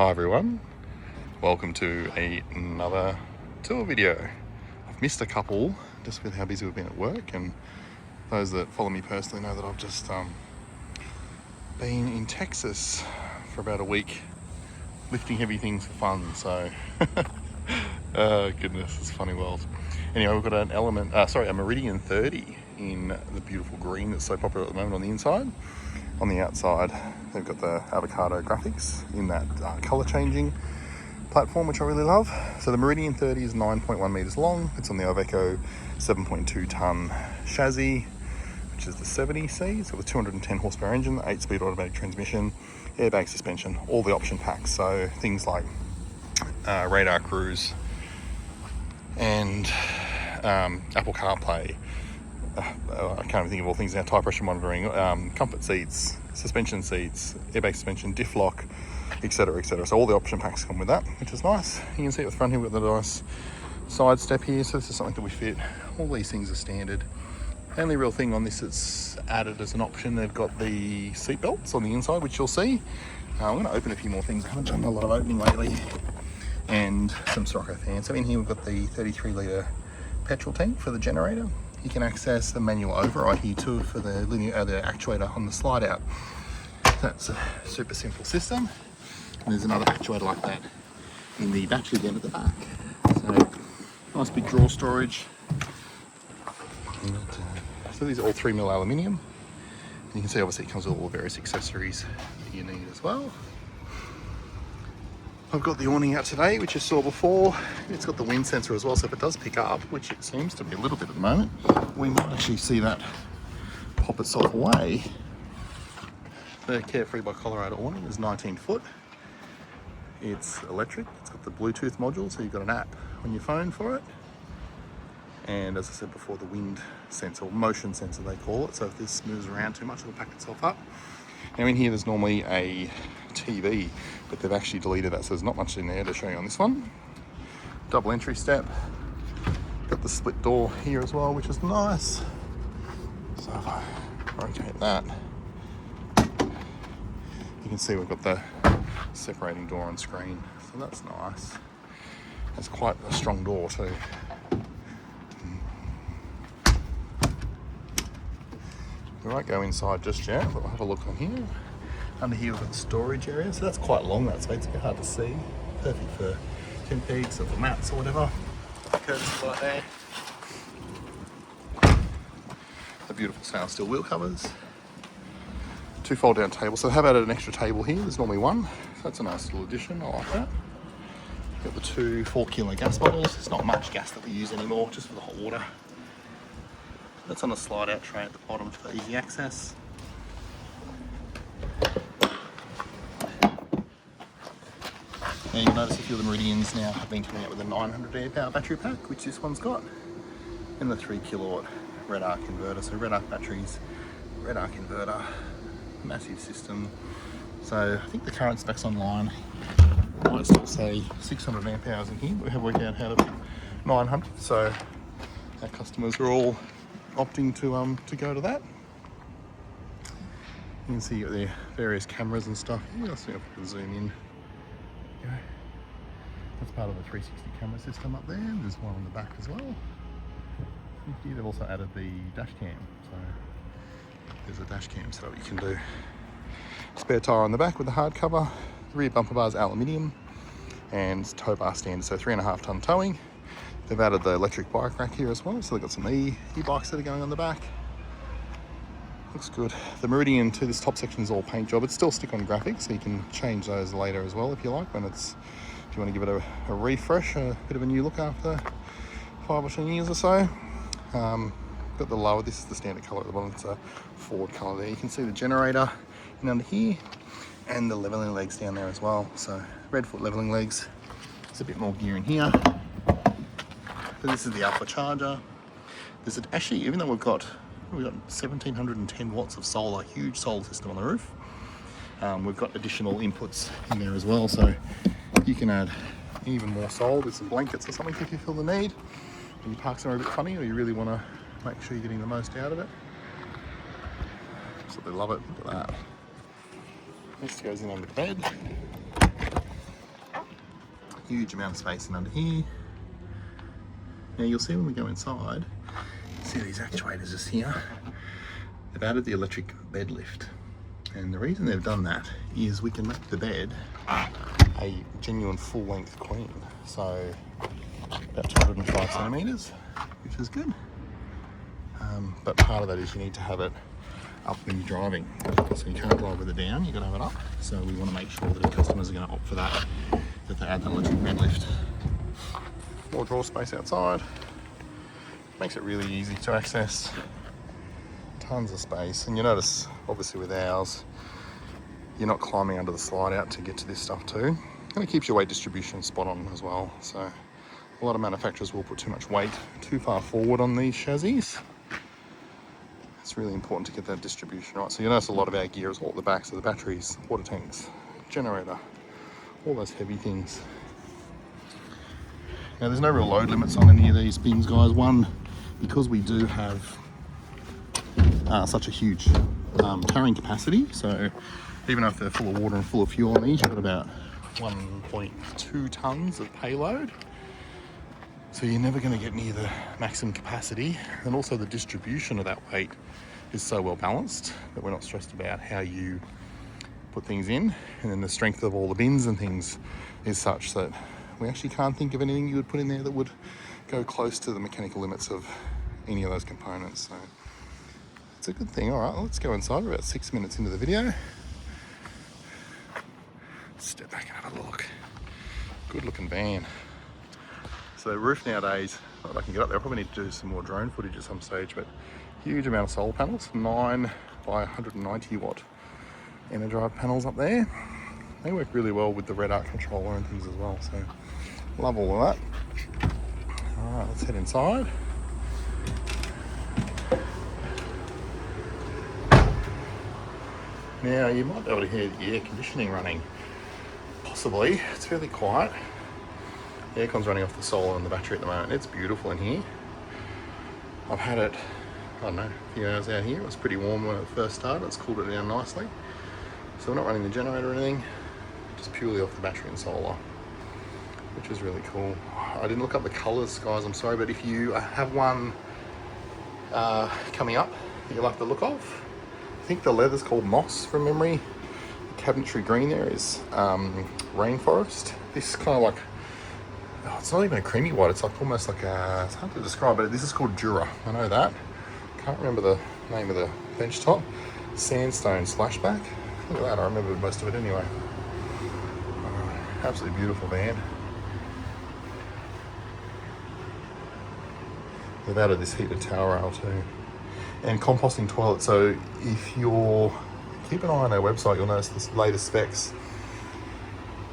Hi everyone, welcome to another tour video. I've missed a couple just with how busy we've been at work, and those that follow me personally know that I've just been in Texas for about a week lifting heavy things for fun, so oh goodness, it's a funny world. Anyway, we've got a Meridian 30 in the beautiful green that's so popular at the moment on the inside. On the outside, they've got the avocado graphics in that color changing platform, which I really love. So the Meridian 30 is 9.1 meters long. It's on the Iveco 7.2 ton chassis, which is the 70C. It's got the 210 horsepower engine, 8-speed automatic transmission, airbag suspension, all the option packs. So things like radar cruise and Apple CarPlay. I can't even think of all things now. Tire pressure monitoring, comfort seats, suspension seats, airbag suspension, diff lock, etc, etc. So all the option packs come with that, which is nice. You can see at the front here we've got the nice side step here, so this is something that we fit. All these things are standard. The only real thing on this that's added as an option, they've got the seat belts on the inside, which you'll see. I'm going to open a few more things. I haven't done a lot of opening lately. And some Sirocco fans. So in here we've got the 33 litre petrol tank for the generator. You can access the manual override here too for the the actuator on the slide out. That's a super simple system. And there's another actuator like that in the battery den at the back. So nice big drawer storage. So these are all 3mm aluminium. And you can see obviously it comes with all the various accessories that you need as well. I've got the awning out today, which you saw before. It's got the wind sensor as well, so if it does pick up, which it seems to be a little bit at the moment, we might actually see that pop itself away. The Carefree by Colorado awning is 19 foot. It's electric, it's got the Bluetooth module, so you've got an app on your phone for it. And as I said before, the wind sensor, or motion sensor they call it, so if this moves around too much, it'll pack itself up. Now in here there's normally a TV, but they've actually deleted that, so there's not much in there to show you on this one. Double entry step. Got the split door here as well, which is nice. So if I rotate that, you can see we've got the separating door on screen, so that's nice. It's quite a strong door too. We won't go inside just yet, but we'll have a look on here. Under here we've got the storage area, so that's quite long, that space, it's a bit hard to see. Perfect for tin peaks or for mats or whatever. Curtains right there. The beautiful stainless steel wheel covers. 2 fold down tables, so have added an extra table here, there's normally one. So that's a nice little addition, I like that. Got the 2 4-kilo gas bottles. There's not much gas that we use anymore, just for the hot water. That's on a slide out tray at the bottom for easy access. Now you'll notice a few of the Meridians now have been coming out with a 900 amp hour battery pack, which this one's got, and the 3 kilowatt red arc converter. So red arc batteries, red arc inverter, massive system. So I think the current specs online might still say 600 amp hours in here, but we have worked out how to 900. So our customers are all opting to go to that. You can see you've got the various cameras and stuff. I'll see if we can zoom in. That's part of the 360 camera system up there. There's one on the back as well. They've also added the dash cam, so there's a dash cam setup you can do. Spare tyre on the back with the hard cover. The rear bumper bar is aluminium and tow bar standard, so 3.5 ton towing. They've added the electric bike rack here as well, so they've got some e-bikes that are going on the back. Looks good. The Meridian to this top section is all paint job. It's still stick-on graphics, so you can change those later as well if you like, if you want to give it a refresh, a bit of a new look after 5 or 10 years or so. Got the lower, this is the standard colour at the bottom, it's a Ford colour there. You can see the generator in under here, and the levelling legs down there as well. So red foot levelling legs. There's a bit more gear in here. So this is the alpha charger. There's actually, even though we've got 1710 watts of solar, huge solar system on the roof. We've got additional inputs in there as well, so you can add even more solar with some blankets or something if you feel the need. And you park somewhere a bit funny, or you really want to make sure you're getting the most out of it. Absolutely love it. Look at that. This goes in under the bed. huge amount of space in under here. Now you'll see when we go inside, see these actuators just here. They've added the electric bed lift. And the reason they've done that is we can make the bed a genuine full length queen. So about 205 centimeters, which is good. But part of that is you need to have it up when you're driving. So you can't drive with it down, you've got to have it up. So we want to make sure that if customers are going to opt for that, that they add the electric bed lift. More drawer space outside. Makes it really easy to access. Tons of space. And you notice, obviously with ours, you're not climbing under the slide out to get to this stuff too. And it keeps your weight distribution spot on as well. So a lot of manufacturers will put too much weight too far forward on these chassis. It's really important to get that distribution right. So you notice a lot of our gear is all at the back, so the batteries, water tanks, generator, all those heavy things. Now there's no real load limits on any of these bins, guys. One, because we do have such a huge carrying capacity, so even if they're full of water and full of fuel on these, you've got about 1.2 tons of payload. So you're never going to get near the maximum capacity, and also the distribution of that weight is so well balanced that we're not stressed about how you put things in. And then the strength of all the bins and things is such that we actually can't think of anything you would put in there that would go close to the mechanical limits of any of those components. So it's a good thing. All right, let's go inside. We're about 6 minutes into the video. Step back and have a look. Good looking van. So the roof nowadays, if I can get up there, I probably need to do some more drone footage at some stage, but huge amount of solar panels, 9 by 190 watt Energive panels up there. They work really well with the red arc controller and things as well, so love all of that. All right, let's head inside. Now you might be able to hear the air conditioning running. Possibly, it's fairly quiet. The aircon's running off the solar and the battery at the moment. It's beautiful in here. I've had it, I don't know, a few hours out here. It was pretty warm when it first started. It's cooled it down nicely. So we're not running the generator or anything, just purely off the battery and solar, which is really cool. I didn't look up the colors, guys, I'm sorry, but if you have one coming up that you like the look of, I think the leather's called moss from memory. The cabinetry green there is rainforest. This is kind of like, oh, it's not even a creamy white, it's like almost like a, it's hard to describe, but this is called Dura, I know that. Can't remember the name of the bench top. Sandstone splashback. Look at that, I remember most of it anyway. Absolutely beautiful van. They've added this heated towel rail too. And composting toilet, so if you're, keep an eye on our website, you'll notice the latest specs.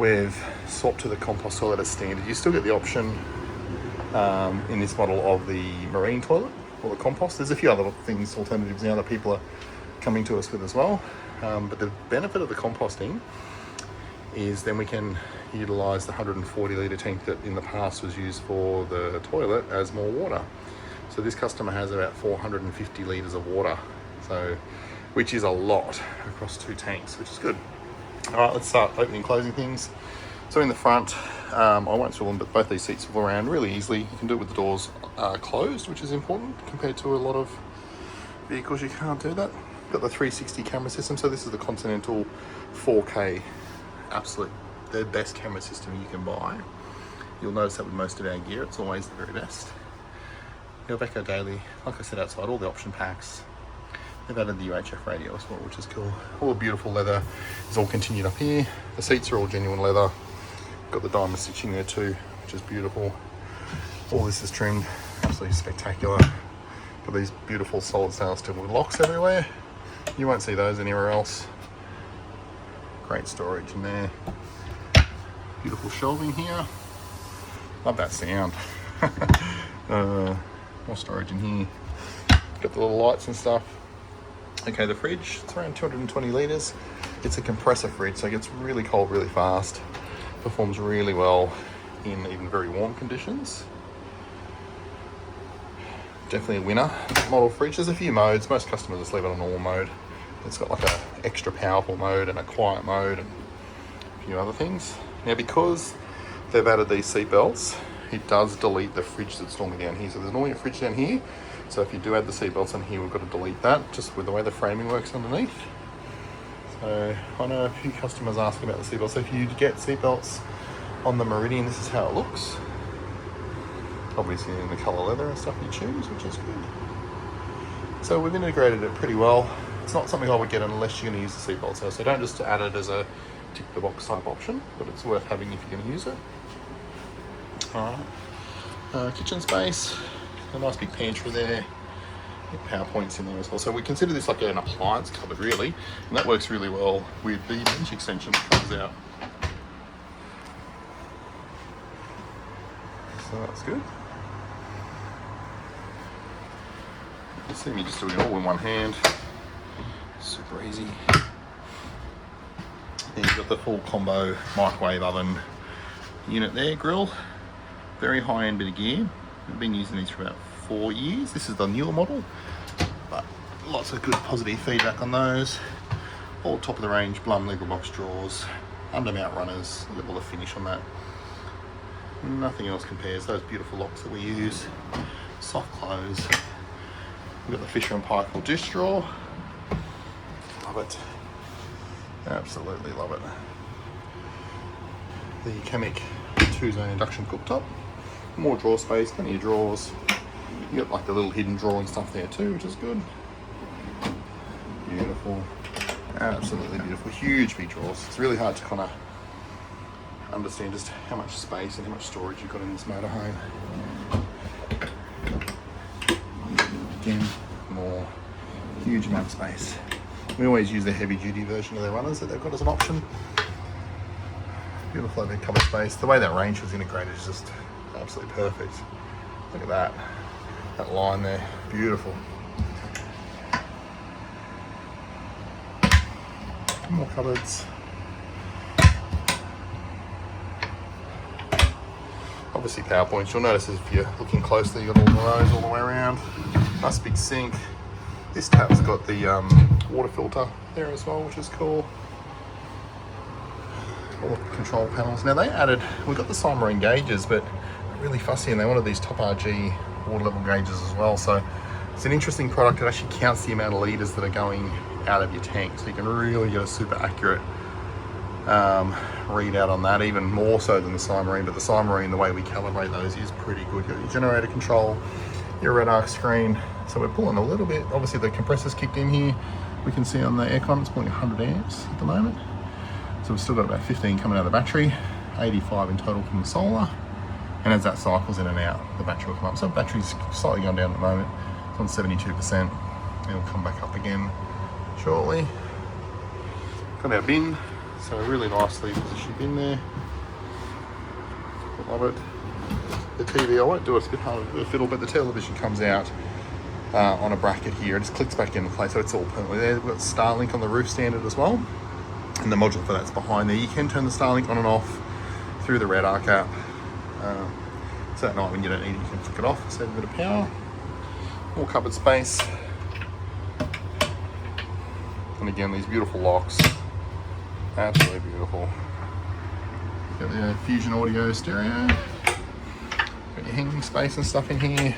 We've swapped to the compost toilet as standard. You still get the option in this model of the marine toilet or the compost. There's a few other things, alternatives now that people are coming to us with as well. But the benefit of the composting is then we can utilise the 140 litre tank that in the past was used for the toilet as more water. So this customer has about 450 litres of water, so which is a lot across 2 tanks, which is good. All right, let's start opening and closing things. So in the front, I won't swivel them, but both these seats swivel around really easily. You can do it with the doors closed, which is important compared to a lot of vehicles. You can't do that. Got the 360 camera system, so this is the Continental 4K, absolute the best camera system you can buy. You'll notice that with most of our gear, it's always the very best. Echo Daily, like I said outside, all the option packs. They've added the UHF radio as well, which is cool. All the beautiful leather is all continued up here. The seats are all genuine leather. Got the diamond stitching there too, which is beautiful. All this is trimmed, absolutely spectacular. Got these beautiful solid stainless steel locks everywhere. You won't see those anywhere else. Great storage in there. Beautiful shelving here. Love that sound. More storage in here. Got the little lights and stuff. Okay, the fridge, it's around 220 litres. It's a compressor fridge, so it gets really cold really fast. Performs really well in even very warm conditions. Definitely a winner model fridge. There's a few modes. Most customers just leave it on normal mode. It's got like a extra powerful mode and a quiet mode and a few other things. Now, because they've added these seat belts. It does delete the fridge that's normally down here. So there's normally a fridge down here. So if you do add the seat belts on here, we've got to delete that just with the way the framing works underneath. So I know a few customers asking about the seat belts. So if you get seat belts on the Meridian, this is how it looks. Obviously in the colour leather and stuff you choose, which is good. So we've integrated it pretty well. It's not something I would get unless you're going to use the seatbelt. So don't just add it as a tick the box type option, but it's worth having if you're going to use it. Alright, kitchen space, a nice big pantry there. Power points in there as well. So we consider this like an appliance cupboard really, and that works really well with the bench extension that comes out. So that's good. You see me just doing it all in one hand. Super easy. Then you've got the full combo microwave oven unit there, grill. Very high end bit of gear. I've been using these for about 4 years. This is the newer model, but lots of good positive feedback on those. All top of the range Blum legal box drawers, under mount runners, look at all the finish on that. Nothing else compares. Those beautiful locks that we use, soft close. We've got the Fisher & Paykel dish drawer. Love it. Absolutely love it. The Chemic 2-zone induction cooktop. More drawer space, plenty of drawers. You got like the little hidden drawer and stuff there too, which is good. Beautiful. Absolutely beautiful. Huge big drawers. It's really hard to kind of understand just how much space and how much storage you've got in this motorhome. Again, more huge amount of space. We always use the heavy duty version of their runners that they've got as an option. Beautiful overhead cover space. The way that range was integrated is just absolutely perfect. Look at that. That line there. Beautiful. More cupboards. Obviously power points. You'll notice if you're looking closely, you've got all of those all the way around. Nice big sink. This tap's got the water filter there as well, which is cool. All the control panels. Now they added, we've got the submarine gauges, but they're really fussy and they wanted these top RG water level gauges as well. So it's an interesting product. It actually counts the amount of litres that are going out of your tank. So you can really get a super accurate readout on that, even more so than the submarine. But the submarine, the way we calibrate those is pretty good. You've got your generator control, your red arc screen. So we're pulling a little bit. Obviously the compressor's kicked in here. We can see on the aircon it's pulling 100 amps at the moment. So we've still got about 15 coming out of the battery, 85 in total from the solar. And as that cycles in and out, the battery will come up. So the battery's slightly gone down at the moment. It's on 72%. It'll come back up again shortly. Got our bin. So a really nicely positioned bin there. Love it. The TV, I won't do it, it's a bit harder to fiddle, but the television comes out on a bracket here. It just clicks back into place, so it's all permanently there. We've got Starlink on the roof standard as well. And the module for that's behind there. You can turn the Starlink on and off through the Red Arc app. So at night when you don't need it, you can flick it off, save a bit of power. More cupboard space. And again, these beautiful locks. Absolutely beautiful. Got the Fusion Audio stereo. Got your hanging space and stuff in here.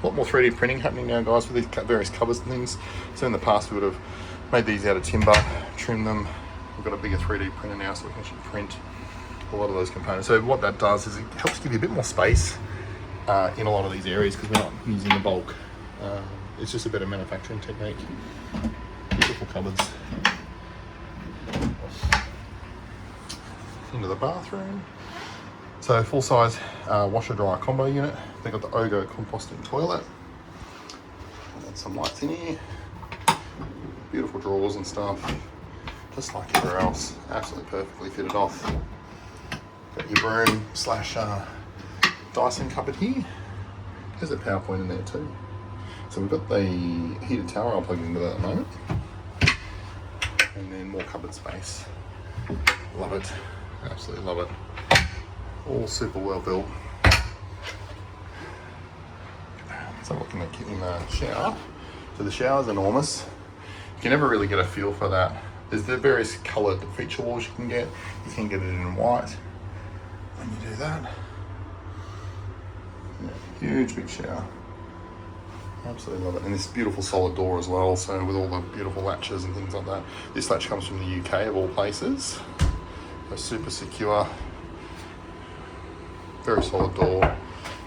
A lot more 3D printing happening now, guys, with these various covers and things. So in the past, we would have made these out of timber, trimmed them. We've got a bigger 3D printer now, so we can actually print a lot of those components. So what that does is it helps give you a bit more space in a lot of these areas because we're not using the bulk. It's just a better manufacturing technique. Beautiful cupboards. Into the bathroom. So full size washer dryer combo unit. They've got the Ogo composting toilet. And some lights in here. Beautiful drawers and stuff. Just like everywhere else. Absolutely perfectly fitted off. Got your broom slash Dyson cupboard here. There's a power point in there too. So we've got the heated towel, I'll plug into that at the moment. And then more cupboard space. Love it. Absolutely love it. All super well built. So looking at getting the shower. So the shower's enormous. You can never really get a feel for that. There's the various coloured feature walls you can get. You can get it in white. when you do that. Yeah, huge big shower. Absolutely love it. And this beautiful solid door as well, so with all the beautiful latches and things like that. This latch comes from the UK of all places. So super secure, very solid door.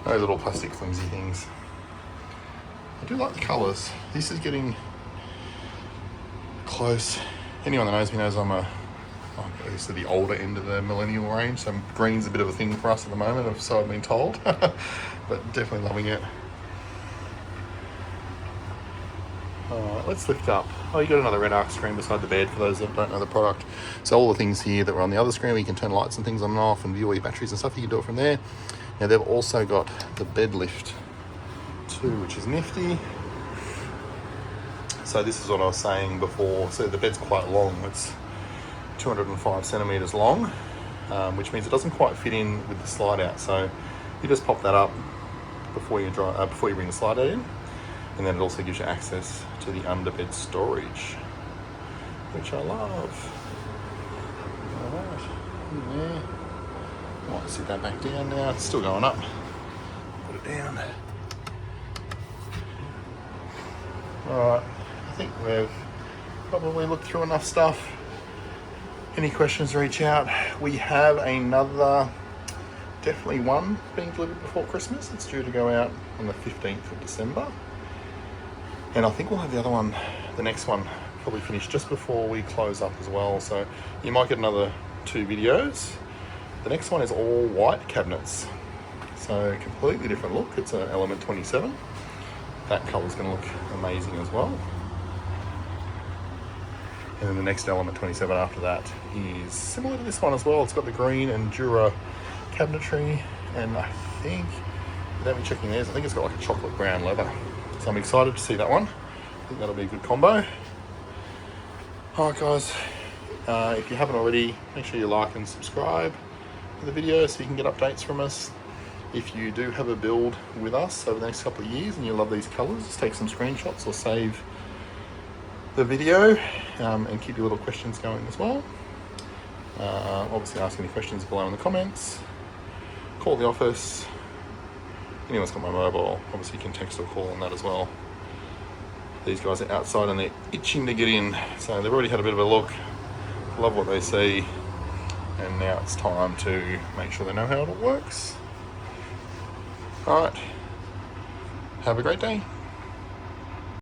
No little plastic flimsy things. I do like the colours. This is getting close. Anyone that knows me knows I'm obviously the older end of the millennial range, so green's a bit of a thing for us at the moment, so I've been told. But definitely loving it. Alright, let's lift up. Oh, you got another red arc screen beside the bed for those that don't know the product. So all the things here that were on the other screen, where you can turn lights and things on and off and view all your batteries and stuff, you can do it from there. Now they've also got the bed lift too, which is nifty. So this is what I was saying before. So the bed's quite long. It's 205 centimeters long, which means it doesn't quite fit in with the slide out. So you just pop that up before you bring the slide out in. And then it also gives you access to the underbed storage, which I love. Alright, there. Might sit that back down now. It's still going up. Put it down. Alright, I think we've probably looked through enough stuff. Any questions, reach out. We have another, definitely one being delivered before Christmas. It's due to go out on the 15th of December. And I think we'll have the other one, the next one, probably finished just before we close up as well. So you might get another 2 videos. The next one is all white cabinets. So completely different look. It's an Element 27. That colour's going to look amazing as well. And then the next Element 27 after that is similar to this one as well. It's got the green and Dura cabinetry. And I think, without me checking theirs, I think it's got like a chocolate brown leather. So I'm excited to see that one. I think that'll be a good combo. Alright guys, if you haven't already, make sure you like and subscribe to the video so you can get updates from us. If you do have a build with us over the next couple of years and you love these colours, just take some screenshots or save the video and keep your little questions going as well. Obviously ask any questions below in the comments. Call the office. Anyone's got my mobile, obviously you can text or call on that as well. These guys are outside and they're itching to get in. So they've already had a bit of a look, love what they see, and now it's time to make sure they know how it all works. Alright, have a great day.